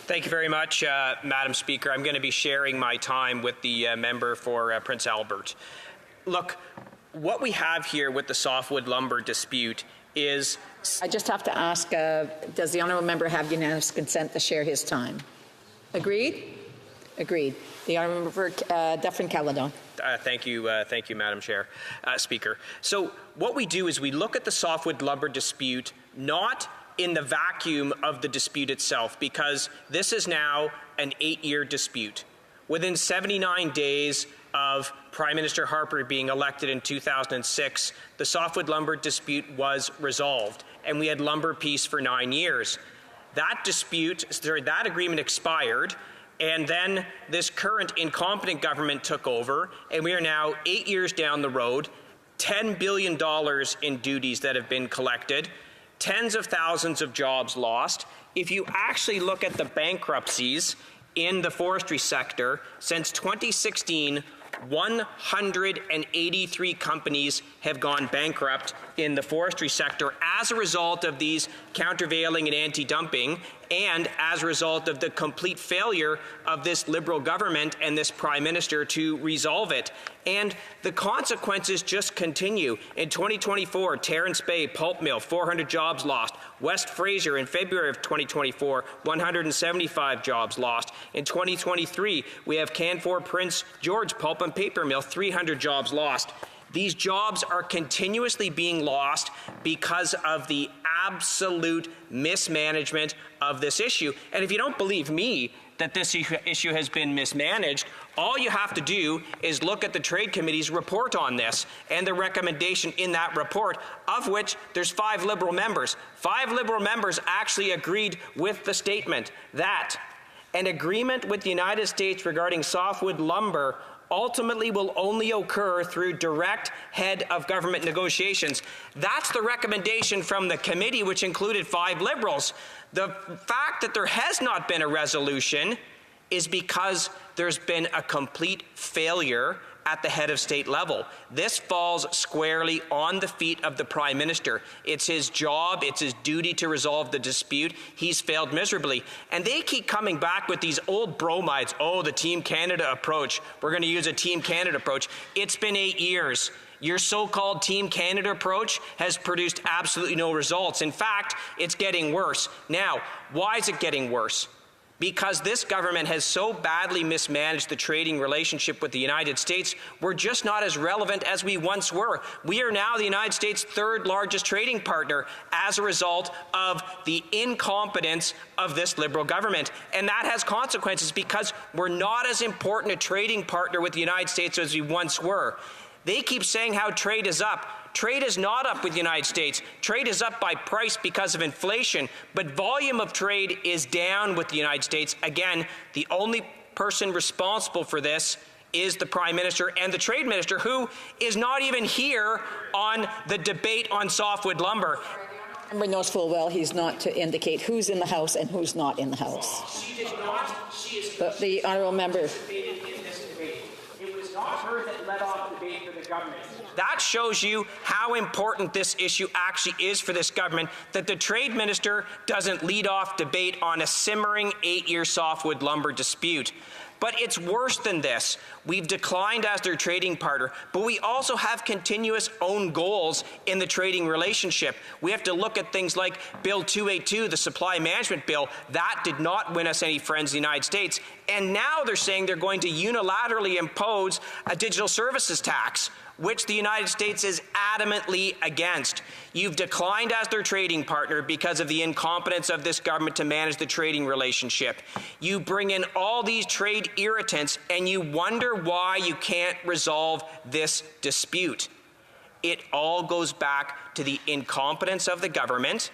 Thank you very much, Madam Speaker. I'm going to be sharing my time with the member for Prince Albert. Look, what we have here with the softwood lumber dispute is... I just have to ask, does the honourable member have unanimous consent to share his time? Agreed? Agreed. The honourable member for Dufferin-Caledon. Thank you, Madam Speaker. So what we do is we look at the softwood lumber dispute not in the vacuum of the dispute itself, because this is now an 8-year dispute. Within 79 days of Prime Minister Harper being elected in 2006, the softwood lumber dispute was resolved, and we had lumber peace for 9 years. That agreement expired, and then this current incompetent government took over, and we are now 8 years down the road, $10 billion in duties that have been collected, tens of thousands of jobs lost. If you actually look at the bankruptcies in the forestry sector, since 2016, 183 companies have gone bankrupt in the forestry sector as a result of these countervailing and anti-dumping, and as a result of the complete failure of this Liberal government and this Prime Minister to resolve it. And the consequences just continue. In 2024, Terrence Bay Pulp Mill, 400 jobs lost. West Fraser in February of 2024, 175 jobs lost. In 2023, we have Canfor Prince George Pulp and Paper Mill, 300 jobs lost. These jobs are continuously being lost because of the absolute mismanagement of this issue. And if you don't believe me that this issue has been mismanaged, all you have to do is look at the Trade Committee's report on this and the recommendation in that report, of which there's 5 Liberal members. 5 Liberal members actually agreed with the statement that an agreement with the United States regarding softwood lumber ultimately will only occur through direct head of government negotiations. That's the recommendation from the committee, which included 5 Liberals. The fact that there has not been a resolution is because there's been a complete failure at the head of state level. This falls squarely on the feet of the Prime Minister. It's his job, it's his duty to resolve the dispute. He's failed miserably. And they keep coming back with these old bromides. Oh, the Team Canada approach. We're going to use a Team Canada approach. It's been 8 years. Your so-called Team Canada approach has produced absolutely no results. In fact, it's getting worse. Now, why is it getting worse? Because this government has so badly mismanaged the trading relationship with the United States, we're just not as relevant as we once were. We are now the United States' 3rd largest trading partner as a result of the incompetence of this Liberal government. And that has consequences because we're not as important a trading partner with the United States as we once were. They keep saying how trade is up. Trade is not up with the United States. Trade is up by price because of inflation, but volume of trade is down with the United States. Again, the only person responsible for this is the Prime Minister and the Trade Minister, who is not even here on the debate on softwood lumber. Member knows full well he's not to indicate who's in the House and who's not in the House. She did not. She is the honourable member. It was not her that led off the debate for the government. That shows you how important this issue actually is for this government, that the Trade Minister doesn't lead off debate on a simmering 8-year softwood lumber dispute. But it's worse than this. We've declined as their trading partner, but we also have continuous own goals in the trading relationship. We have to look at things like Bill 282, the Supply Management Bill. That did not win us any friends in the United States. And now they're saying they're going to unilaterally impose a digital services tax, which the United States is adamantly against. You've declined as their trading partner because of the incompetence of this government to manage the trading relationship. You bring in all these trade irritants and you wonder why you can't resolve this dispute. It all goes back to the incompetence of the government,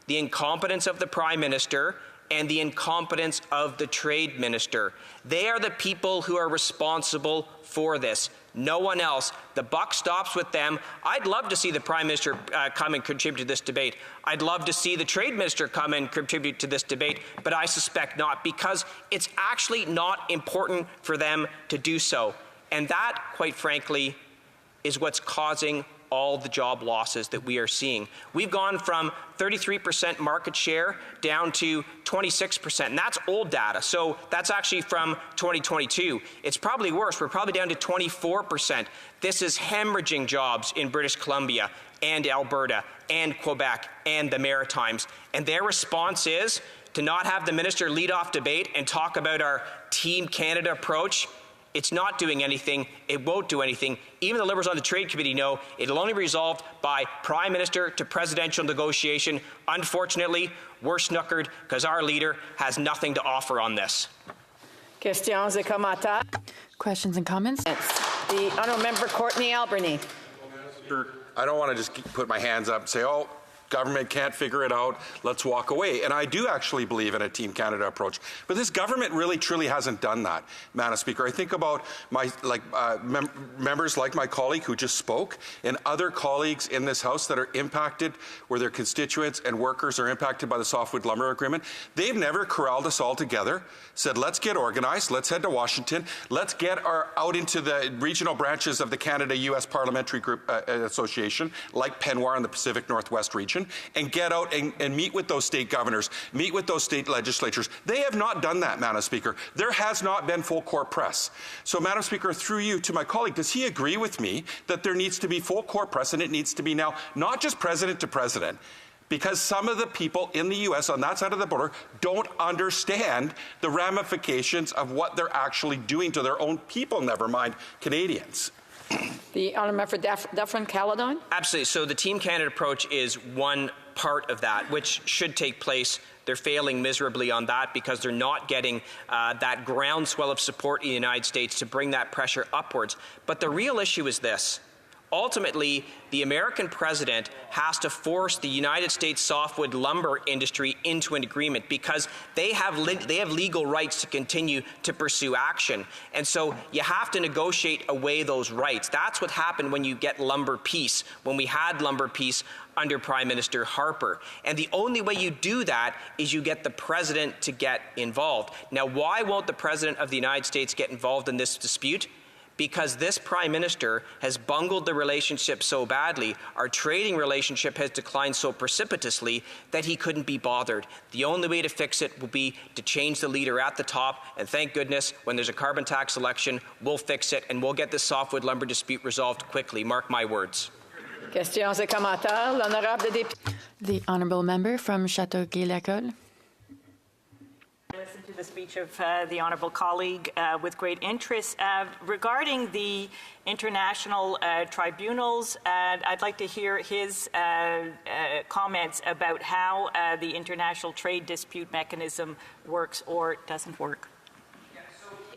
the incompetence of the Prime Minister, and the incompetence of the Trade Minister. They are the people who are responsible for this. No one else. The buck stops with them. I'd love to see the Prime Minister come and contribute to this debate. I'd love to see the Trade Minister come and contribute to this debate, but I suspect not, because it's actually not important for them to do so. And that, quite frankly, is what's causing all the job losses that we are seeing. We've gone from 33% market share down to 26%, and that's old data. So that's actually from 2022. It's probably worse. We're probably down to 24%. This is hemorrhaging jobs in British Columbia and Alberta and Quebec and the Maritimes. And their response is to not have the minister lead off debate and talk about our Team Canada approach. It's not doing anything. It won't do anything. Even the Liberals on the Trade Committee know it'll only be resolved by Prime Minister to presidential negotiation. Unfortunately, we're snookered because our leader has nothing to offer on this. Questions et commentaires. Questions and comments? The honourable member Courtney Alberni. I don't want to just put my hands up and say, oh, government can't figure it out, let's walk away. And I do actually believe in a Team Canada approach. But this government really, truly hasn't done that, Madam Speaker. I think about my members like my colleague who just spoke and other colleagues in this House that are impacted, where their constituents and workers are impacted by the softwood lumber agreement. They've never corralled us all together, said, let's get organized, let's head to Washington, let's get out into the regional branches of the Canada-U.S. Parliamentary Group Association, like Penwar in the Pacific Northwest region, and get out and meet with those state governors, meet with those state legislatures. They have not done that, Madam Speaker. There has not been full court press. So, Madam Speaker, through you to my colleague, does he agree with me that there needs to be full court press, and it needs to be now not just president to president, because some of the people in the U.S. on that side of the border don't understand the ramifications of what they're actually doing to their own people, never mind Canadians? The honourable member for Dufferin-Caledon. Absolutely. So the Team Canada approach is one part of that, which should take place. They're failing miserably on that because they're not getting that groundswell of support in the United States to bring that pressure upwards. But the real issue is this. Ultimately, the American president has to force the United States softwood lumber industry into an agreement because they have legal rights to continue to pursue action. And so you have to negotiate away those rights. That's what happened when you get lumber peace, when we had lumber peace under Prime Minister Harper. And the only way you do that is you get the president to get involved. Now, why won't the president of the United States get involved in this dispute? Because this Prime Minister has bungled the relationship so badly, our trading relationship has declined so precipitously that he couldn't be bothered. The only way to fix it will be to change the leader at the top, and thank goodness, when there's a carbon tax election, we'll fix it, and we'll get this softwood lumber dispute resolved quickly. Mark my words. Questions et commentaires. L'honorable député. The honourable member from Châteauguay-Lacolle. Listened to the speech of the honourable colleague with great interest. Regarding the international tribunals, I'd like to hear his comments about how the international trade dispute mechanism works or doesn't work.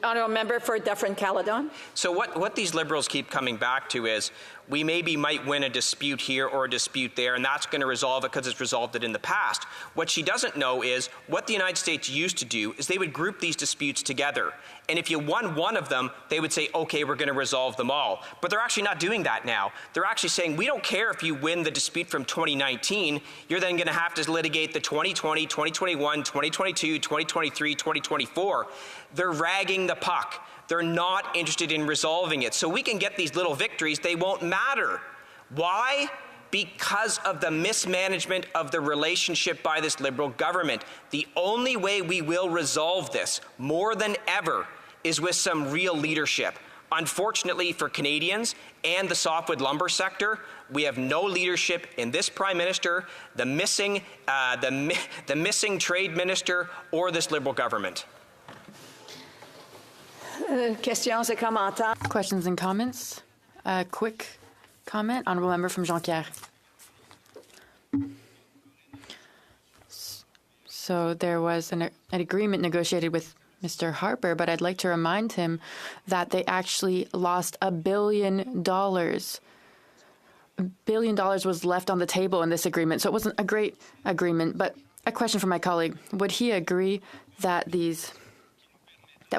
Honourable member for Dufferin-Caledon. So what these Liberals keep coming back to is we might win a dispute here or a dispute there, and that's going to resolve it because it's resolved it in the past. What she doesn't know is what the United States used to do is they would group these disputes together. And if you won one of them, they would say, okay, we're going to resolve them all. But they're actually not doing that now. They're actually saying, we don't care if you win the dispute from 2019. You're then going to have to litigate the 2020, 2021, 2022, 2023, 2024. They're ragging the puck. They're not interested in resolving it. So we can get these little victories. They won't matter. Why? Because of the mismanagement of the relationship by this Liberal government. The only way we will resolve this, more than ever, is with some real leadership. Unfortunately for Canadians and the softwood lumber sector, we have no leadership in this Prime Minister, the missing Trade Minister, or this Liberal government. Questions et commentaires. Questions and comments? A quick comment. Honourable member from Jonquière. So there was an agreement negotiated with Mr. Harper, but I'd like to remind him that they actually lost $1 billion. $1 billion was left on the table in this agreement, so it wasn't a great agreement. But a question from my colleague: would he agree that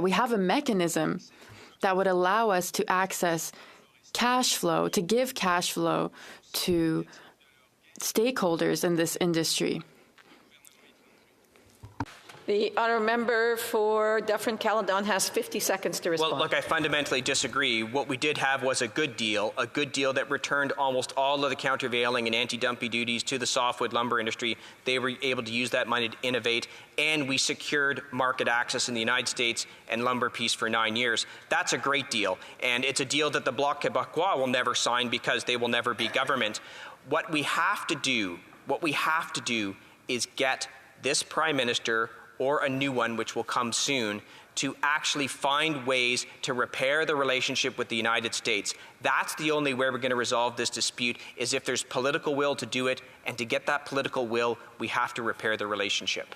we have a mechanism that would allow us to access cash flow, to give cash flow to stakeholders in this industry? The honourable member for Dufferin-Caledon has 50 seconds to respond. Well, look, I fundamentally disagree. What we did have was a good deal that returned almost all of the countervailing and anti-dumping duties to the softwood lumber industry. They were able to use that money to innovate, and we secured market access in the United States and lumber peace for 9 years. That's a great deal, and it's a deal that the Bloc Québécois will never sign because they will never be government. What we have to do is get this Prime Minister or a new one, which will come soon, to actually find ways to repair the relationship with the United States. That's the only way we're going to resolve this dispute, is if there's political will to do it, and to get that political will, we have to repair the relationship.